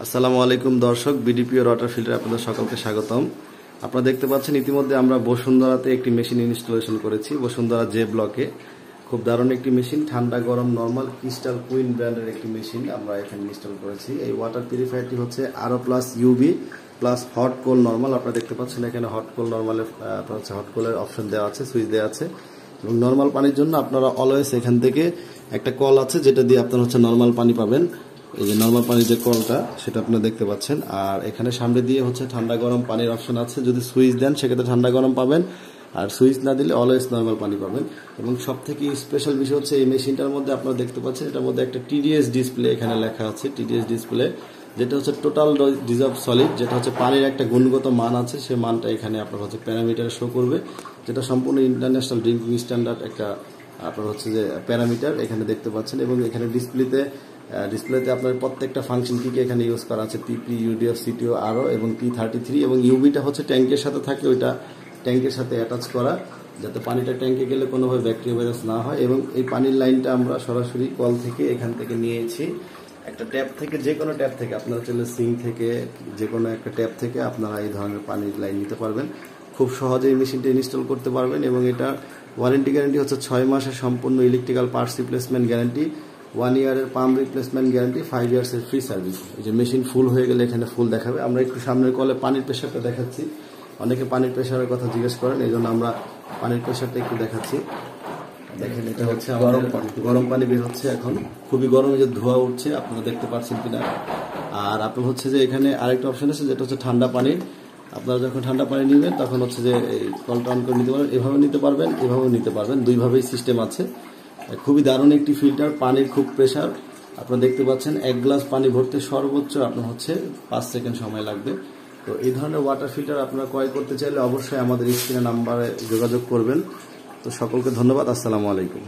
আসসালামু আলাইকুম দর্শক, বিডিপিও ওয়াটার ফিল্টারে আপনাদের সকলকে স্বাগতম। আপনারা দেখতে পাচ্ছেন ইতিমধ্যে আমরা বসুন্ধরাতে একটি মেশিন ইনস্টলেশন করেছি, বসুন্ধরা জে ব্লকে। খুব দারুণ একটি মেশিন, ঠান্ডা গরম নর্মাল ক্রিস্টাল কুইন ব্র্যান্ডের একটি মেশিন আমরা এখানে ইনস্টল করেছি। এই ওয়াটার পিউরিফায়ারটি হচ্ছে আরও প্লাস ইউবি প্লাস হট কোল নর্মাল। আপনারা দেখতে পাচ্ছেন এখানে হট কোল নর্মালের হট কোলের অপশন দেওয়া আছে, সুইচ দেওয়া আছে। এবং নর্মাল পানির জন্য আপনারা অলওয়েজ এখান থেকে একটা কল আছে যেটা দিয়ে আপনারা নর্মাল পানি পাবেন। এই যে নর্মাল পানির যে কলটা সেটা আপনারা দেখতে পাচ্ছেন। আর এখানে সামনে দিয়ে ঠান্ডা গরম পানির অপশন আছে, যদি সুইচ দেন সেক্ষেত্রে ঠান্ডা গরম পাবেন, আর সুইচ না দিলে অলওয়েজ নর্মাল পানি পাবেন। এবং সব থেকে স্পেশাল বিষয় হচ্ছে এই মেশিনটার মধ্যে আপনারা দেখতে পাচ্ছেন এটার মধ্যে একটা টিডিএস ডিসপ্লে এখানে লেখা আছে। টিডিএস ডিসপ্লে যেটা টোটাল ডিজলভ সলিড, যেটা পানির একটা গুণগত মান আছে, সেই মানটা এখানে আপনার প্যারামিটার শো করবে, যেটা সম্পূর্ণ ইন্টারন্যাশনাল ড্রিঙ্কিং স্ট্যান্ডার্ড একটা আপনার যে প্যারামিটার এখানে দেখতে পাচ্ছেন। এবং এখানে ডিসপ্লেতে আপনার প্রত্যেকটা ফাংশন কি এখানে ইউজ করা আছে, পিপি, ইউডিএফ, সিটিও, আরও এবং P33। এবং ইউবিটা ট্যাঙ্কের সাথে থাকে, ওইটা ট্যাঙ্কের সাথে অ্যাটাচ করা, যাতে পানিটা ট্যাঙ্কে গেলে কোনোভাবে ব্যাকটেরিয়া ভাইরাস না হয়। এবং এই পানির লাইনটা আমরা সরাসরি কল থেকে এখান থেকে নিয়েছি, একটা ট্যাপ থেকে, যে কোনো ট্যাপ থেকে আপনারা চাইলে সিঙ্ক থেকে যে কোনো একটা ট্যাপ থেকে আপনারা এই ধরনের পানির লাইন নিতে পারবেন। খুব সহজে এই মেশিনটা ইনস্টল করতে পারবেন। এবং এটা ওয়ারেন্টি গ্যারান্টি 6 মাসের সম্পূর্ণ ইলেকট্রিক্যাল পার্টস রিপ্লেসমেন্ট গ্যারান্টি, 1 ইয়ারের পাম্প রিপ্লেসমেন্ট গ্যারান্টি, 5 ইয়ার্সের ফ্রি সার্ভিস। এই যে মেশিন ফুল হয়ে গেলে এখানে ফুল দেখাবে। আমরা একটু সামনের কলে পানির প্রেশারটা দেখাচ্ছি, অনেকে পানির প্রেশারের কথা জিজ্ঞেস করেন, এই জন্য আমরা পানির প্রেশারটা একটু দেখাচ্ছি। দেখেন এটা গরম পানি বের হচ্ছে এখন, খুবই গরম, যে ধোঁয়া উঠছে, আপনারা দেখতে পাচ্ছেন কিনা। আর আপনার যে এখানে আরেকটা অপশন আছে যেটা ঠান্ডা পানি। আপনারা যখন ঠান্ডা পানি নেবেন তখন যে এই কলটা অন করে নিতে পারবেন, এভাবে নিতে পারবেন, এভাবেও নিতে পারবেন, দুইভাবেই সিস্টেম আছে। খুবই দারুণ একটি ফিল্টার, পানির খুব প্রেশার। আপনারা দেখতে পাচ্ছেন 1 গ্লাস পানি ভরতে সর্বোচ্চ আপনার 5 সেকেন্ড সময় লাগবে। তো এই ধরনের ওয়াটার ফিল্টার আপনারা ক্রয় করতে চাইলে অবশ্যই আমাদের স্ক্রিনে নাম্বারে যোগাযোগ করবেন। তো সকলকে ধন্যবাদ, আসসালামু আলাইকুম।